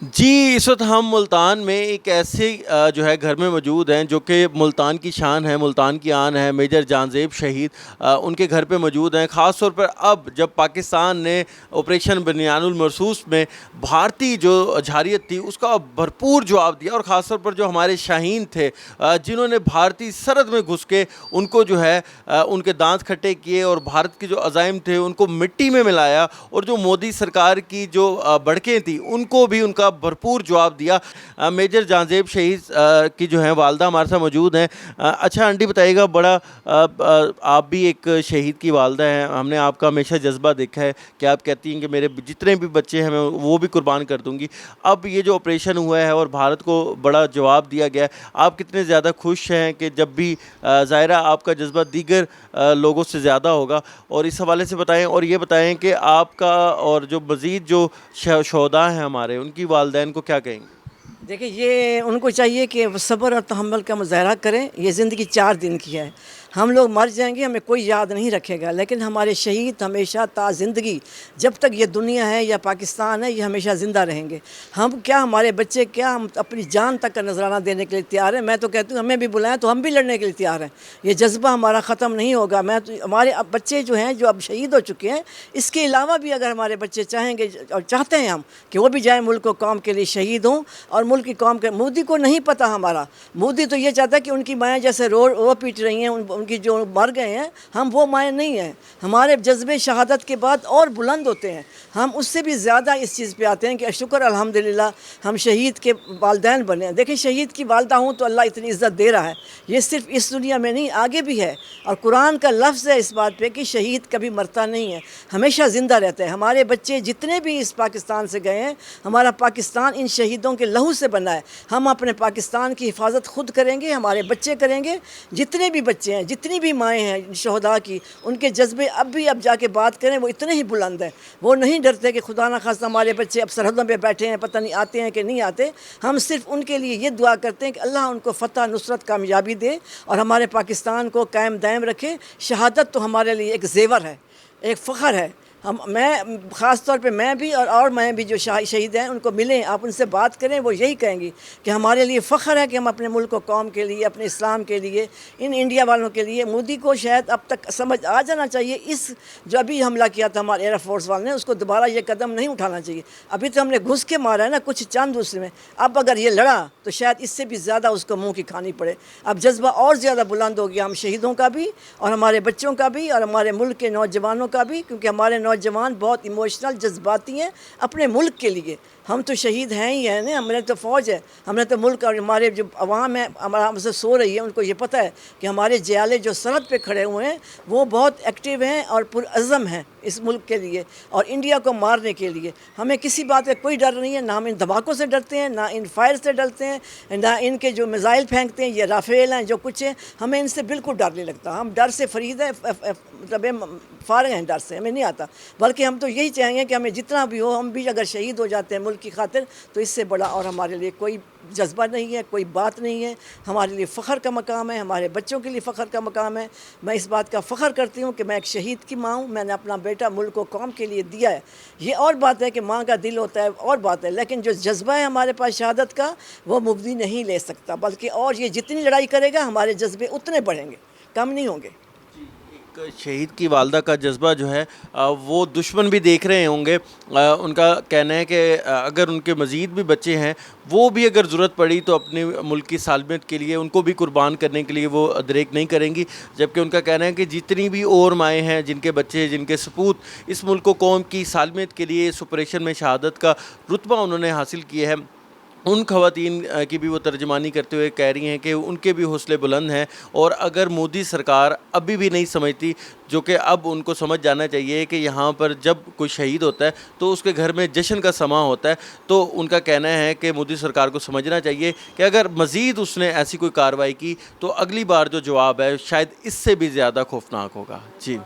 جی، اس وقت ہم ملتان میں ایک ایسے جو ہے گھر میں موجود ہیں جو کہ ملتان کی شان ہے، ملتان کی آن ہے، میجر جان زیب شہید ان کے گھر پہ موجود ہیں۔ خاص طور پر اب جب پاکستان نے آپریشن بنیان المرصوص میں بھارتی جو جارحیت تھی اس کا بھرپور جواب دیا، اور خاص طور پر جو ہمارے شاہین تھے جنہوں نے بھارتی سرحد میں گھس کے ان کو جو ہے ان کے دانت کھٹے کیے اور بھارت کے جو عزائم تھے ان کو مٹی میں ملایا، اور جو مودی سرکار کی جو بڑکیں تھیں ان کو بھی ان کا بھرپور جواب دیا۔ میجر جان زیب شہید کی جو ہیں والدہ ہمارے ساتھ موجود ہیں۔ اچھا آنٹی بتائیے گا، بڑا آپ بھی ایک شہید کی والدہ ہیں، ہم نے آپ کا ہمیشہ جذبہ دیکھا ہے کہ آپ کہتی ہیں کہ میرے جتنے بھی بچے ہیں میں وہ بھی قربان کر دوں گی۔ اب یہ جو آپریشن ہوا ہے اور بھارت کو بڑا جواب دیا گیا ہے، آپ کتنے زیادہ خوش ہیں کہ جب بھی ظاہرہ آپ کا جذبہ دیگر لوگوں سے زیادہ ہوگا، اور اس حوالے سے بتائیں، اور یہ بتائیں کہ آپ کا اور جو مزید جو شہداء ہیں ہمارے ان کی والدین کو کیا کہیں گے؟ دیکھیں، یہ ان کو چاہیے کہ وہ صبر اور تحمل کا مظاہرہ کریں۔ یہ زندگی 4 دن کی ہے، ہم لوگ مر جائیں گے، ہمیں کوئی یاد نہیں رکھے گا، لیکن ہمارے شہید ہمیشہ تا زندگی، جب تک یہ دنیا ہے یا پاکستان ہے، یہ ہمیشہ زندہ رہیں گے۔ ہم کیا، ہمارے بچے کیا، ہم اپنی جان تک کا نذرانہ دینے کے لیے تیار ہیں۔ میں تو کہتی ہوں ہمیں بھی بلائیں تو ہم بھی لڑنے کے لیے تیار ہیں، یہ جذبہ ہمارا ختم نہیں ہوگا۔ ہمارے بچے جو ہیں جو اب شہید ہو چکے ہیں، اس کے علاوہ بھی اگر ہمارے بچے چاہیں گے اور چاہتے ہیں ہم کہ وہ بھی جائیں ملک و قوم کے لیے شہید ہوں، اور ملک کی قوم کے، مودی کو نہیں پتہ ہمارا، مودی تو یہ چاہتا ہے کہ ان کی مائیں جیسے وہ پیٹ رہی ہیں، ان کی جو مر گئے ہیں، ہم وہ مائیں نہیں ہیں۔ ہمارے جذبے شہادت کے بعد اور بلند ہوتے ہیں، ہم اس سے بھی زیادہ اس چیز پہ آتے ہیں کہ شکر الحمدللہ ہم شہید کے والدین بنے ہیں۔ دیکھیں، شہید کی والدہ ہوں تو اللہ اتنی عزت دے رہا ہے، یہ صرف اس دنیا میں نہیں آگے بھی ہے، اور قرآن کا لفظ ہے اس بات پہ کہ شہید کبھی مرتا نہیں ہے، ہمیشہ زندہ رہتا ہے۔ ہمارے بچے جتنے بھی اس پاکستان سے گئے ہیں، ہمارا پاکستان ان شہیدوں کے لہو سے بنا ہے۔ ہم اپنے پاکستان کی حفاظت خود کریں گے، ہمارے بچے کریں گے، جتنے بھی بچے ہیں، جتنی بھی مائیں ہیں شہداء کی، ان کے جذبے اب جا کے بات کریں وہ اتنے ہی بلند ہیں، وہ نہیں ڈرتے کہ خدا نہ خواستہ ہمارے بچے اب سرحدوں پہ بیٹھے ہیں، پتہ نہیں آتے ہیں کہ نہیں آتے۔ ہم صرف ان کے لیے یہ دعا کرتے ہیں کہ اللہ ان کو فتح، نصرت، کامیابی دے، اور ہمارے پاکستان کو قائم دائم رکھے۔ شہادت تو ہمارے لیے ایک زیور ہے، ایک فخر ہے۔ میں خاص طور پہ میں بھی اور میں بھی جو شہید ہیں ان کو ملیں، آپ ان سے بات کریں، وہ یہی کہیں گی کہ ہمارے لیے فخر ہے کہ ہم اپنے ملک و قوم کے لیے، اپنے اسلام کے لیے، ان انڈیا والوں کے لیے۔ مودی کو شاید اب تک سمجھ آ جانا چاہیے، اس جو ابھی حملہ کیا تھا ہمارے ایئر فورس والے نے، اس کو دوبارہ یہ قدم نہیں اٹھانا چاہیے۔ ابھی تو ہم نے گھس کے مارا ہے نا کچھ چند دوسرے میں، اب اگر یہ لڑا تو شاید اس سے بھی زیادہ اس کو منہ کی کھانی پڑے۔ اب جذبہ اور زیادہ بلند ہو گیا، ہم شہیدوں کا بھی اور ہمارے بچوں کا بھی اور ہمارے ملک کے نوجوانوں کا بھی، کیونکہ ہمارے نوجوان بہت ایموشنل، جذباتی ہیں اپنے ملک کے لیے۔ ہم تو شہید ہیں ہی ہیں نا، ہم نے تو فوج ہے، ہم نے تو ملک، اور ہمارے جو عوام ہے ہم سے سو رہی ہے، ان کو یہ پتہ ہے کہ ہمارے جیالے جو سرحد پہ کھڑے ہوئے ہیں وہ بہت ایکٹیو ہیں اور پرعزم ہیں اس ملک کے لیے اور انڈیا کو مارنے کے لیے۔ ہمیں کسی بات کا کوئی ڈر نہیں ہے، نہ ہم ان دھماکوں سے ڈرتے ہیں، نہ ان فائر سے ڈرتے ہیں، نہ ان کے جو میزائل پھینکتے ہیں، یہ رافیل ہیں جو کچھ ہیں، ہمیں ان سے بالکل ڈر نہیں لگتا۔ ہم ڈر سے فرید ہیں، مطلب فارغ ہیں ڈر سے، ہمیں نہیں آتا۔ بلکہ ہم تو یہی چاہیں گے کہ ہمیں جتنا بھی ہو، ہم بھی اگر شہید ہو جاتے ہیں ملک کی خاطر تو اس سے بڑا اور ہمارے لیے کوئی جذبہ نہیں ہے، کوئی بات نہیں ہے۔ ہمارے لیے فخر کا مقام ہے، ہمارے بچوں کے لیے فخر کا مقام ہے۔ میں اس بات کا فخر کرتی ہوں کہ میں ایک شہید کی ماں ہوں، میں نے اپنا بیٹا ملک و قوم کے لیے دیا ہے۔ یہ اور بات ہے کہ ماں کا دل ہوتا ہے، اور بات ہے، لیکن جو جذبہ ہے ہمارے پاس شہادت کا، وہ مفتی نہیں لے سکتا، بلکہ اور یہ جتنی لڑائی کرے گا ہمارے جذبے اتنے بڑھیں گے، کم نہیں ہوں گے۔ شہید کی والدہ کا جذبہ جو ہے وہ دشمن بھی دیکھ رہے ہوں گے۔ ان کا کہنا ہے کہ اگر ان کے مزید بھی بچے ہیں، وہ بھی اگر ضرورت پڑی تو اپنے ملک کی سالمیت کے لیے ان کو بھی قربان کرنے کے لیے وہ ادریک نہیں کریں گی۔ جبکہ ان کا کہنا ہے کہ جتنی بھی اور مائیں ہیں جن کے بچے، جن کے سپوت اس ملک و قوم کی سالمیت کے لیے اس آپریشن میں شہادت کا رتبہ انہوں نے حاصل کیا ہے، ان خواتین کی بھی وہ ترجمانی کرتے ہوئے کہہ رہی ہیں کہ ان کے بھی حوصلے بلند ہیں، اور اگر مودی سرکار ابھی بھی نہیں سمجھتی، جو کہ اب ان کو سمجھ جانا چاہیے کہ یہاں پر جب کوئی شہید ہوتا ہے تو اس کے گھر میں جشن کا سماں ہوتا ہے، تو ان کا کہنا ہے کہ مودی سرکار کو سمجھنا چاہیے کہ اگر مزید اس نے ایسی کوئی کارروائی کی تو اگلی بار جو جواب ہے شاید اس سے بھی زیادہ خوفناک ہوگا۔ جی